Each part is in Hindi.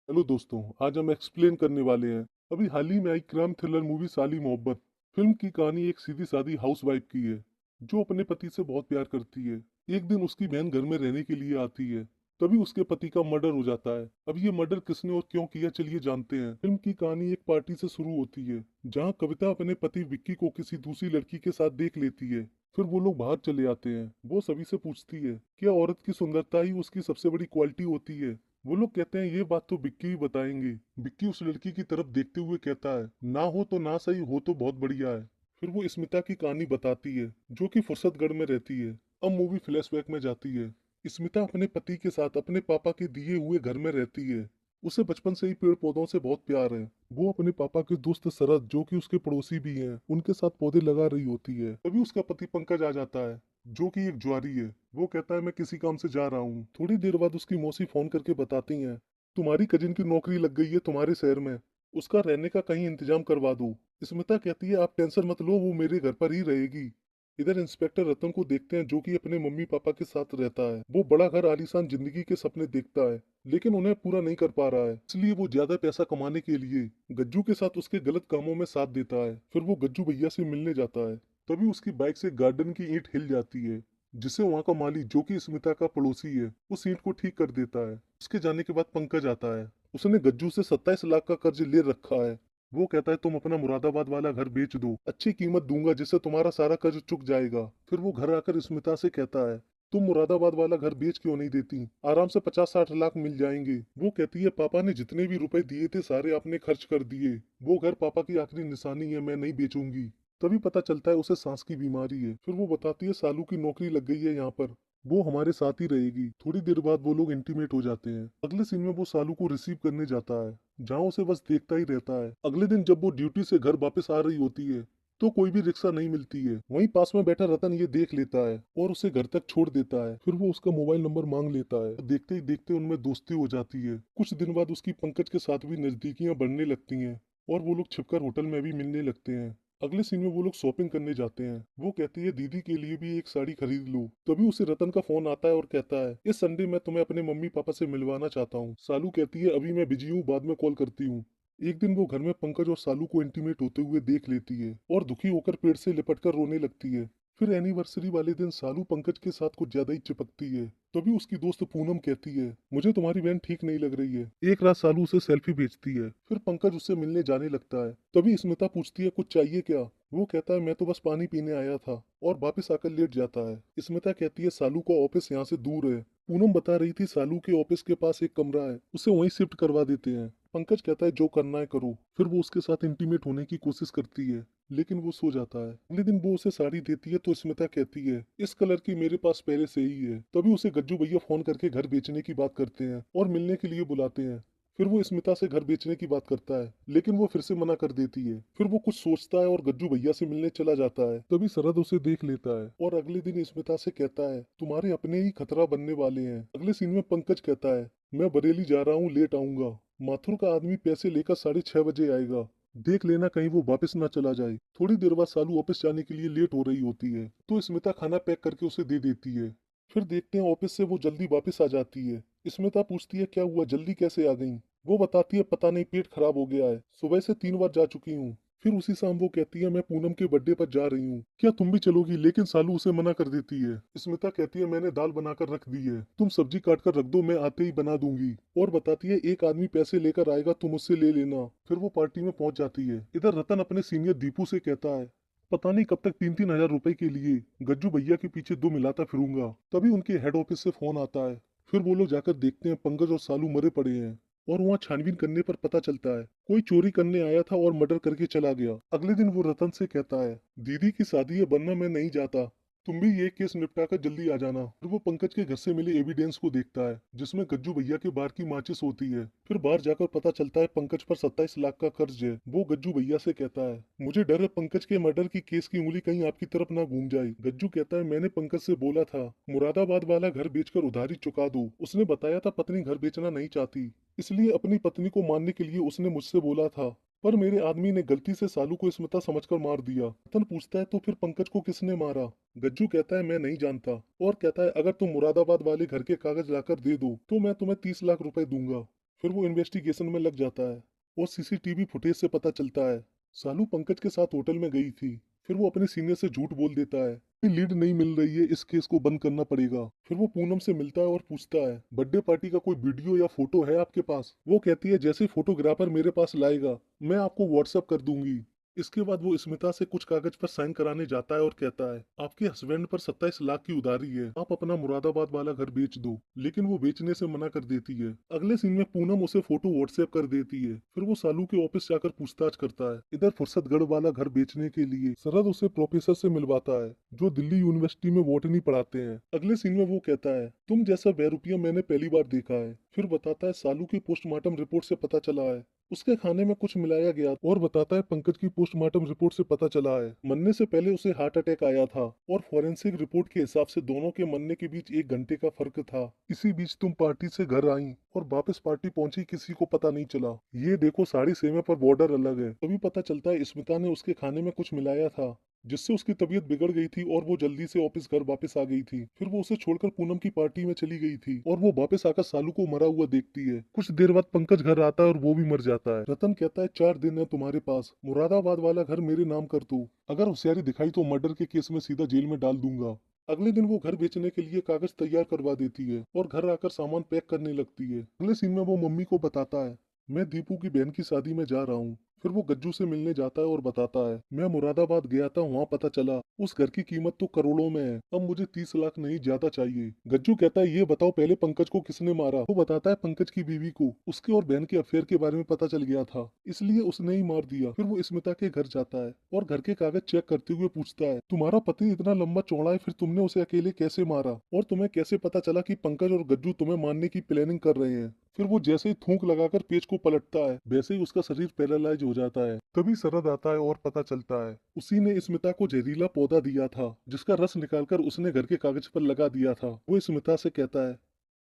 हेलो दोस्तों, आज हम एक्सप्लेन करने वाले हैं। अभी हाल ही में आई क्राइम थ्रिलर मूवी साली मोहब्बत। फिल्म की कहानी एक सीधी सादी हाउसवाइफ की है जो अपने पति से बहुत प्यार करती है। एक दिन उसकी बहन घर में रहने के लिए आती है, तभी उसके पति का मर्डर हो जाता है। अब ये मर्डर किसने और क्यों किया, चलिए जानते हैं। फिल्म की कहानी एक पार्टी से शुरू होती है जहाँ कविता अपने पति विक्की को किसी दूसरी लड़की के साथ देख लेती है। फिर वो लोग बाहर चले आते हैं। वो सभी से पूछती है क्या औरत की सुंदरता ही उसकी सबसे बड़ी क्वालिटी होती है। वो लोग कहते हैं ये बात तो बिक्की ही बताएंगे। बिक्की उस लड़की की तरफ देखते हुए कहता है ना हो तो ना सही, हो तो बहुत बढ़िया है। फिर वो स्मिता की कहानी बताती है जो कि फुर्सतगढ़ में रहती है। अब मूवी फ्लैशबैक में जाती है। स्मिता अपने पति के साथ अपने पापा के दिए हुए घर में रहती है। उसे बचपन से ही पेड़ पौधों से बहुत प्यार है। वो अपने पापा के दोस्त शरद जो कि उसके पड़ोसी भी हैं उनके साथ पौधे लगा रही होती है। तभी उसका पति पंकज आ जाता है जो कि एक जुआरी है। वो कहता है मैं किसी काम से जा रहा हूँ। थोड़ी देर बाद उसकी मौसी फोन करके बताती हैं तुम्हारी कजिन की नौकरी लग गई है तुम्हारे शहर में, उसका रहने का कहीं इंतजाम करवा दो। स्मिता कहती है आप टेंशन मत लो, वो मेरे घर पर ही रहेगी। इधर इंस्पेक्टर रतन को देखते हैं जो कि अपने मम्मी पापा के साथ रहता है। वो बड़ा घर आलीशान जिंदगी के सपने देखता है लेकिन उन्हें पूरा नहीं कर पा रहा है, इसलिए वो ज्यादा पैसा कमाने के लिए गज्जू के साथ उसके गलत कामों में साथ देता है। फिर वो गज्जू भैया से मिलने जाता है। तभी उसकी बाइक से गार्डन की ईंट हिल जाती है जिससे वहां का माली जो कि स्मिता का पड़ोसी है उस ईंट को ठीक कर देता है। उसके जाने के बाद पंकज आता है। उसने गज्जू से 27 लाख का कर्ज ले रखा है। वो कहता है तुम अपना मुरादाबाद वाला घर बेच दो, अच्छी कीमत दूंगा जिससे तुम्हारा सारा कर्ज चुक जाएगा। फिर वो घर आकर स्मिता से कहता है तुम मुरादाबाद वाला घर बेच क्यों नहीं देती, आराम से 50-60 लाख मिल जाएंगे। वो कहती है पापा ने जितने भी रुपए दिए थे सारे आपने खर्च कर दिए। वो घर पापा की आखिरी निशानी है, मैं नहीं बेचूंगी। तभी पता चलता है उसे सांस की बीमारी है। फिर वो बताती है सालू की नौकरी लग गई है यहाँ पर, वो हमारे साथ ही रहेगी। थोड़ी देर बाद वो लोग इंटीमेट हो जाते हैं। अगले सीन में वो सालू को रिसीव करने जाता है जहाँ उसे बस देखता ही रहता है। अगले दिन जब वो ड्यूटी से घर वापस आ रही होती है तो कोई भी रिक्शा नहीं मिलती है। वहीं पास में बैठा रतन ये देख लेता है और उसे घर तक छोड़ देता है। फिर वो उसका मोबाइल नंबर मांग लेता है। देखते ही देखते उनमें दोस्ती हो जाती है। कुछ दिन बाद उसकी पंकज के साथ भी नजदीकियां बढ़ने लगती हैं और वो लोग छिपकर होटल में भी मिलने लगते हैं। अगले सीन में वो लोग शॉपिंग करने जाते हैं। वो कहती है दीदी के लिए भी एक साड़ी खरीद लो। तभी उसे रतन का फोन आता है और कहता है इस संडे मैं तुम्हें अपने मम्मी पापा से मिलवाना चाहता हूँ। सालू कहती है अभी मैं बिजी हूँ, बाद में कॉल करती हूँ। एक दिन वो घर में पंकज और सालू को इंटीमेट होते हुए देख लेती है और दुखी होकर पेड़ से लिपटकर रोने लगती है। फिर एनिवर्सरी वाले दिन सालू पंकज के साथ कुछ ज्यादा ही चिपकती है। तभी उसकी दोस्त पूनम कहती है मुझे तुम्हारी बहन ठीक नहीं लग रही है। एक रात सालू उसे सेल्फी भेजती है। फिर पंकज उससे मिलने जाने लगता है। तभी स्मिता पूछती है कुछ चाहिए क्या। वो कहता है मैं तो बस पानी पीने आया था और वापस आकर लेट जाता है। स्मिता कहती है सालू का ऑफिस यहाँ से दूर है। पूनम बता रही थी सालू के ऑफिस के पास एक कमरा है, उसे वहीं शिफ्ट करवा देते हैं। पंकज कहता है जो करना है करो। फिर वो उसके साथ इंटीमेट होने की कोशिश करती है लेकिन वो सो जाता है। अगले दिन वो उसे साड़ी देती है तो स्मिता कहती है इस कलर की मेरे पास पहले से ही है। तभी उसे गज्जू भैया फोन करके घर बेचने की बात करते हैं और मिलने के लिए बुलाते हैं। फिर वो स्मिता से घर बेचने की बात करता है लेकिन वो फिर से मना कर देती है। फिर वो कुछ सोचता है और गज्जू भैया से मिलने चला जाता है। तभी शरद उसे देख लेता है और अगले दिन स्मिता से कहता है तुम्हारे अपने ही खतरा बनने वाले हैं। अगले सीन में पंकज कहता है मैं बरेली जा रहा हूँ, लेट आऊंगा। माथुर का आदमी पैसे लेकर 6:30 बजे आएगा, देख लेना कहीं वो वापस ना चला जाए। थोड़ी देर बाद सालू ऑफिस जाने के लिए लेट हो रही होती है तो स्मिता खाना पैक करके उसे दे देती है। फिर देखते हैं ऑफिस से वो जल्दी वापस आ जाती है। स्मिता पूछती है क्या हुआ, जल्दी कैसे आ गई। वो बताती है पता नहीं पेट खराब हो गया है, सुबह से 3 बार जा चुकी हूँ। फिर उसी शाम वो कहती है मैं पूनम के बर्थडे पर जा रही हूँ, क्या तुम भी चलोगी, लेकिन सालू उसे मना कर देती है। स्मिता कहती है मैंने दाल बनाकर रख दी है, तुम सब्जी काट कर रख दो, मैं आते ही बना दूंगी। और बताती है एक आदमी पैसे लेकर आएगा, तुम उससे ले लेना। फिर वो पार्टी में पहुंच जाती है। इधर रतन अपने सीनियर दीपू से कहता है पता नहीं कब तक 3-3 हजार रुपए के लिए गज्जू भैया के पीछे दो मिलाता फिरूंगा। तभी उनके हेड ऑफिस से फोन आता है। फिर वो लोग जाकर देखते हैं पंकज और सालू मरे पड़े हैं और वहाँ छानबीन करने पर पता चलता है कोई चोरी करने आया था और मर्डर करके चला गया। अगले दिन वो रतन से कहता है दीदी की शादी है वरना मैं नहीं जाता, तुम भी ये केस निपटा कर जल्दी आ जाना। फिर वो पंकज के घर से मिले एविडेंस को देखता है जिसमें गज्जू भैया के बार की माचिस होती है। फिर बाहर जाकर पता चलता है पंकज पर 27 लाख का कर्ज है। वो गज्जू भैया से कहता है मुझे डर है पंकज के मर्डर की केस की उंगली कहीं आपकी तरफ ना घूम जाए। गज्जू कहता है मैंने पंकज से बोला था मुरादाबाद वाला घर बेचकर उधारी चुका दो। उसने बताया था पत्नी घर बेचना नहीं चाहती, इसलिए अपनी पत्नी को मारने के लिए उसने मुझसे बोला था, पर मेरे आदमी ने गलती से सालू को स्मिता समझकर मार दिया। रतन पूछता है तो फिर पंकज को किसने मारा। गज्जू कहता है मैं नहीं जानता और कहता है अगर तुम मुरादाबाद वाले घर के कागज लाकर दे दो तो मैं तुम्हें 30 लाख रुपए दूंगा। फिर वो इन्वेस्टिगेशन में लग जाता है और सीसीटीवी फुटेज से पता चलता है सालू पंकज के साथ होटल में गई थी। फिर वो अपने सीनियर से झूठ बोल देता है कि लीड नहीं मिल रही है, इस केस को बंद करना पड़ेगा। फिर वो पूनम से मिलता है और पूछता है बर्थडे पार्टी का कोई वीडियो या फोटो है आपके पास। वो कहती है जैसे फोटोग्राफर मेरे पास लाएगा मैं आपको व्हाट्सअप कर दूंगी। इसके बाद वो स्मिता से कुछ कागज पर साइन कराने जाता है और कहता है आपके हस्बैंड पर 27 लाख की उधारी है, आप अपना मुरादाबाद वाला घर बेच दो। लेकिन वो बेचने से मना कर देती है। अगले सीन में पूनम उसे फोटो व्हाट्सएप कर देती है। फिर वो सालू के ऑफिस जाकर पूछताछ करता है। इधर फुर्सतगढ़ वाला घर बेचने के लिए शरद उसे प्रोफेसर से मिलवाता है जो दिल्ली यूनिवर्सिटी में बॉटनी पढ़ाते हैं। अगले सीन में वो कहता है तुम जैसा बेरुपिया मैंने पहली बार देखा है। फिर बताता है सालू की पोस्टमार्टम रिपोर्ट से पता चला है उसके खाने में कुछ मिलाया गया और बताता है पंकज की पोस्टमार्टम रिपोर्ट से पता चला है मरने से पहले उसे हार्ट अटैक आया था और फॉरेंसिक रिपोर्ट के हिसाब से दोनों के मरने के बीच 1 घंटे का फर्क था। इसी बीच तुम पार्टी से घर आई और वापस पार्टी पहुंची, किसी को पता नहीं चला। ये देखो साड़ी सेम है पर बॉर्डर अलग है। तभी पता चलता है स्मिता ने उसके खाने में कुछ मिलाया था जिससे उसकी तबीयत बिगड़ गई थी और वो जल्दी से ऑफिस घर वापस आ गई थी। फिर वो उसे छोड़कर पूनम की पार्टी में चली गई थी और वो वापस आकर सालू को मरा हुआ देखती है। कुछ देर बाद पंकज घर आता है और वो भी मर जाता है। रतन कहता है 4 दिन है तुम्हारे पास, मुरादाबाद वाला घर मेरे नाम कर दो, अगर होशियारी दिखाई तो मर्डर के केस में सीधा जेल में डाल दूंगा। अगले दिन वो घर बेचने के लिए कागज तैयार करवा देती है और घर आकर सामान पैक करने लगती है। अगले सीन में वो मम्मी को बताता है मैं दीपू की बहन की शादी में जा रहा हूँ। फिर वो गज्जू से मिलने जाता है और बताता है मैं मुरादाबाद गया था, वहाँ पता चला उस घर की कीमत तो करोड़ों में है, अब मुझे 30 लाख नहीं ज्यादा चाहिए। गज्जू कहता है ये बताओ पहले पंकज को किसने मारा। वो बताता है पंकज की बीवी को उसके और बहन के अफेयर के बारे में पता चल गया था इसलिए उसने ही मार दिया। फिर वो स्मिता के घर जाता है और घर के कागज चेक करते हुए पूछता है तुम्हारा पति इतना लंबा चौड़ा है, फिर तुमने उसे अकेले कैसे मारा और तुम्हें कैसे पता चला कि पंकज और गज्जू तुम्हें मारने की प्लानिंग कर रहे हैं। फिर वो जैसे ही थूक लगाकर पेज को पलटता है वैसे ही उसका शरीर पैरालाइज हो जाता है। तभी शरद आता है और पता चलता है उसी ने स्मिता को जहरीला पौधा दिया था जिसका रस निकालकर उसने घर के कागज पर लगा दिया था। वो स्मिता से कहता है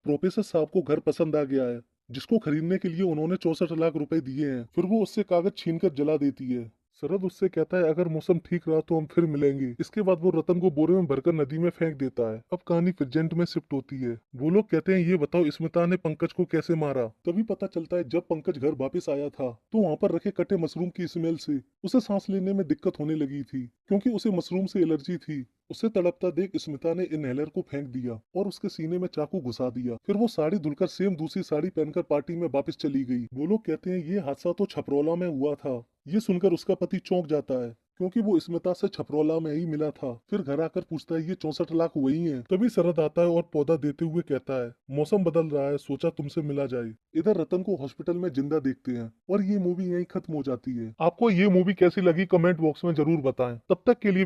प्रोफेसर साहब को घर पसंद आ गया है जिसको खरीदने के लिए उन्होंने 64 लाख रुपए दिए हैं। फिर वो उससे कागज छीनकर जला देती है। शरद उससे कहता है अगर मौसम ठीक रहा तो हम फिर मिलेंगे। इसके बाद वो रतन को बोरे में भरकर नदी में फेंक देता है। अब कहानी प्रेजेंट में शिफ्ट होती है। वो लोग कहते हैं ये बताओ स्मिता ने पंकज को कैसे मारा। तभी पता चलता है जब पंकज घर वापस आया था तो वहाँ पर रखे कटे मशरूम की स्मेल से उसे सांस लेने में दिक्कत होने लगी थी क्योंकि उसे मशरूम से एलर्जी थी। उसे तड़पता देख स्मिता ने इनहेलर को फेंक दिया और उसके सीने में चाकू घुसा दिया। फिर वो साड़ी धुलकर सेम दूसरी साड़ी पहनकर पार्टी में वापस चली गई। वो लोग कहते हैं ये हादसा तो छपरौला में हुआ था। ये सुनकर उसका पति चौंक जाता है क्योंकि वो स्मिता से छपरौला में ही मिला था। फिर घर आकर पूछता है ये 64 लाख वही हैं। तभी शरद आता है और पौधा देते हुए कहता है मौसम बदल रहा है, सोचा तुमसे मिला जाए। इधर रतन को हॉस्पिटल में जिंदा देखते हैं और ये मूवी यहीं खत्म हो जाती है। आपको ये मूवी कैसी लगी कमेंट बॉक्स में जरूर बताएं। तब तक के लिए